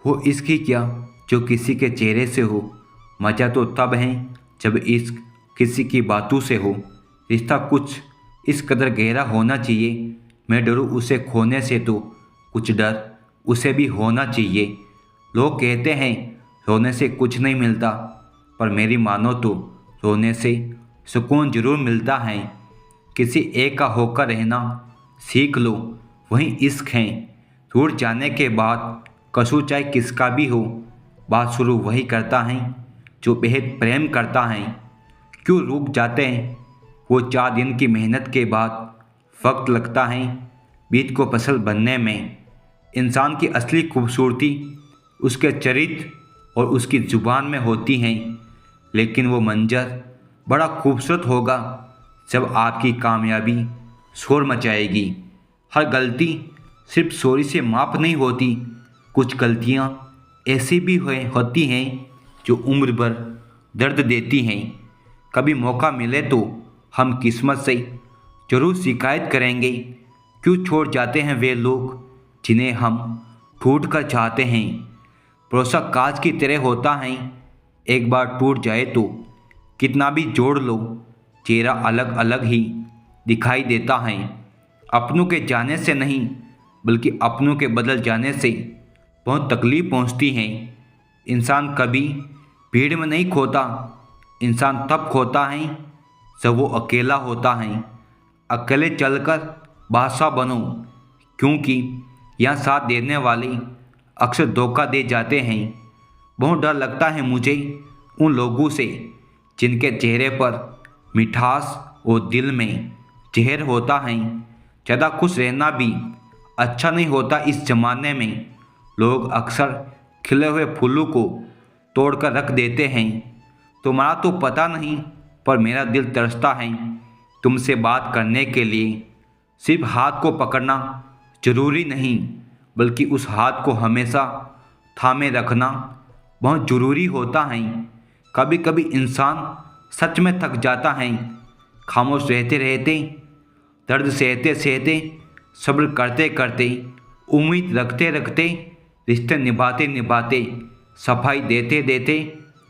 वो इश्क ही क्या जो किसी के चेहरे से हो। मज़ा तो तब है जब इश्क किसी की बातों से हो। रिश्ता कुछ इस कदर गहरा होना चाहिए, मैं डरूं उसे खोने से तो कुछ डर उसे भी होना चाहिए। लोग कहते हैं रोने से कुछ नहीं मिलता, पर मेरी मानो तो रोने से सुकून जरूर मिलता है। किसी एक का होकर रहना सीख लो, वही इश्क है। दूर जाने के बाद कसूर चाहे किसका भी हो, बात शुरू वही करता है जो बेहद प्रेम करता है। क्यों रुक जाते हैं वो 4 दिन की मेहनत के बाद, वक्त लगता है बीज को फसल बनने में। इंसान की असली खूबसूरती उसके चरित्र और उसकी ज़ुबान में होती है, लेकिन वो मंजर बड़ा खूबसूरत होगा जब आपकी कामयाबी शोर मचाएगी। हर गलती सिर्फ सॉरी से माफ़ नहीं होती, कुछ गलतियाँ ऐसी भी होती हैं जो उम्र भर दर्द देती हैं। कभी मौका मिले तो हम किस्मत से ज़रूर शिकायत करेंगे, क्यों छोड़ जाते हैं वे लोग जिन्हें हम ढूंढ कर चाहते हैं। भरोसा कांच की तरह होता है, एक बार टूट जाए तो कितना भी जोड़ लो चेहरा अलग अलग ही दिखाई देता है। अपनों के जाने से नहीं बल्कि अपनों के बदल जाने से बहुत तकलीफ़ पहुंचती है। इंसान कभी भीड़ में नहीं खोता, इंसान तब खोता है जब वो अकेला होता है। अकेले चलकर बादशाह बनो, क्योंकि यहाँ साथ देने वाले अक्सर धोखा दे जाते हैं। बहुत डर लगता है मुझे उन लोगों से जिनके चेहरे पर मिठास और दिल में जहर होता है। ज़्यादा खुश रहना भी अच्छा नहीं होता इस ज़माने में। लोग अक्सर खिले हुए फूलों को तोड़कर रख देते हैं। तुम्हारा तो पता नहीं, पर मेरा दिल तरसता है तुमसे बात करने के लिए। सिर्फ हाथ को पकड़ना ज़रूरी नहीं, बल्कि उस हाथ को हमेशा थामे रखना बहुत ज़रूरी होता है। कभी कभी इंसान सच में थक जाता है, खामोश रहते रहते, दर्द सहते सहते, सब्र करते करते, उम्मीद रखते रखते, रिश्ते निभाते निभाते, सफाई देते देते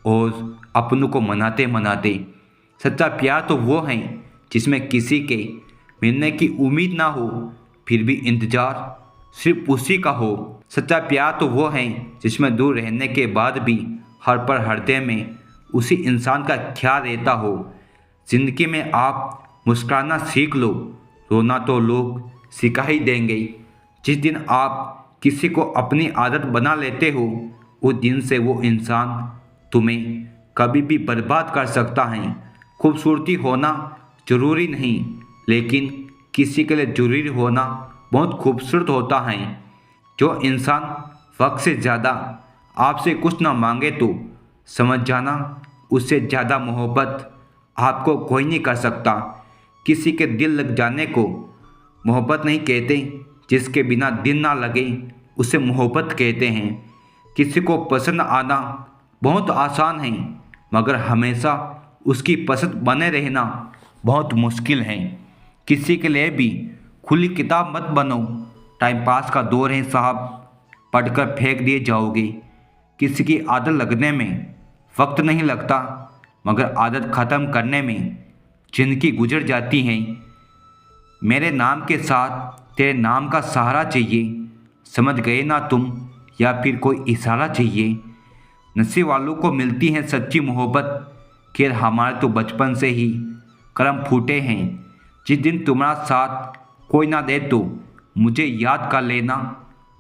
और अपनों को मनाते मनाते। सच्चा प्यार तो वो है जिसमें किसी के मिलने की उम्मीद ना हो, फिर भी इंतज़ार सिर्फ उसी का हो। सच्चा प्यार तो वो है जिसमें दूर रहने के बाद भी हर पल हृदय में उसी इंसान का ख्याल रहता हो। ज़िंदगी में आप मुस्कुराना सीख लो, रोना तो लोग सिखा ही देंगे। जिस दिन आप किसी को अपनी आदत बना लेते हो, उस दिन से वो इंसान तुम्हें कभी भी बर्बाद कर सकता है। खूबसूरती होना ज़रूरी नहीं, लेकिन किसी के लिए ज़रूरी होना बहुत खूबसूरत होता है। जो इंसान वक्त से ज़्यादा आपसे कुछ ना मांगे तो समझ जाना उससे ज़्यादा मोहब्बत आपको कोई नहीं कर सकता। किसी के दिल लग जाने को मोहब्बत नहीं कहते, जिसके बिना दिल ना लगे उसे मोहब्बत कहते हैं। किसी को पसंद आना बहुत आसान है, मगर हमेशा उसकी पसंद बने रहना बहुत मुश्किल है। किसी के लिए भी खुली किताब मत बनो, टाइम पास का दौर है साहब, पढ़कर फेंक दिए जाओगे। किसी की आदत लगने में वक्त नहीं लगता, मगर आदत ख़त्म करने में जिंदगी गुजर जाती है। मेरे नाम के साथ तेरे नाम का सहारा चाहिए, समझ गए ना तुम, या फिर कोई इशारा चाहिए। नसीब वालों को मिलती है सच्ची मोहब्बत, खैर हमारे तो बचपन से ही करम फूटे हैं। जिस दिन तुम्हारा साथ कोई ना दे तो मुझे याद कर लेना,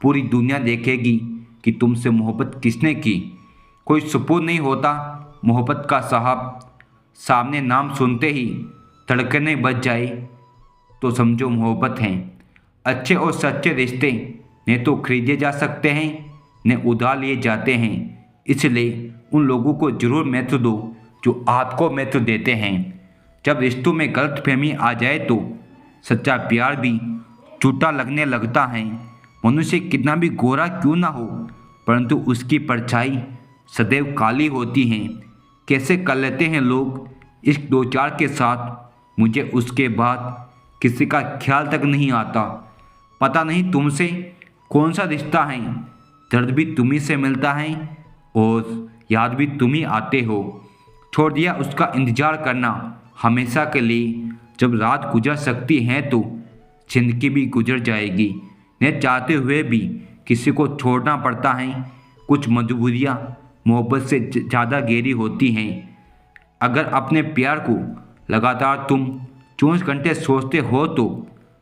पूरी दुनिया देखेगी कि तुमसे मोहब्बत किसने की। कोई सुकून नहीं होता मोहब्बत का साहब, सामने नाम सुनते ही धड़कने बज जाए तो समझो मोहब्बत है। अच्छे और सच्चे रिश्ते न तो खरीदे जा सकते हैं न उधार लिए जाते हैं, इसलिए उन लोगों को ज़रूर महत्व दो जो आपको महत्व देते हैं। जब रिश्तों में गलतफहमी आ जाए तो सच्चा प्यार भी झूठा लगने लगता है। मनुष्य कितना भी गोरा क्यों ना हो, परंतु उसकी परछाई सदैव काली होती है। कैसे कर लेते हैं लोग इश्क दो चार के साथ, मुझे उसके बाद किसी का ख्याल तक नहीं आता। पता नहीं तुमसे कौन सा रिश्ता है दर्द भी तुम्ही से मिलता है और याद भी तुम ही आते हो। छोड़ दिया उसका इंतजार करना हमेशा के लिए। जब रात गुजर सकती है तो जिंदगी भी गुजर जाएगी। न चाहते हुए भी किसी को छोड़ना पड़ता है। कुछ मजबूरियाँ मोहब्बत से ज़्यादा गहरी होती हैं। अगर अपने प्यार को लगातार तुम 24 घंटे सोचते हो तो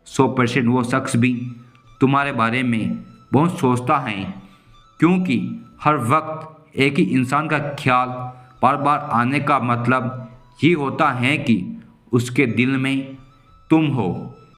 100% वो शख्स भी तुम्हारे बारे में बहुत सोचता है। क्योंकि हर वक्त एक ही इंसान का ख्याल बार बार आने का मतलब ये होता है कि उसके दिल में तुम हो।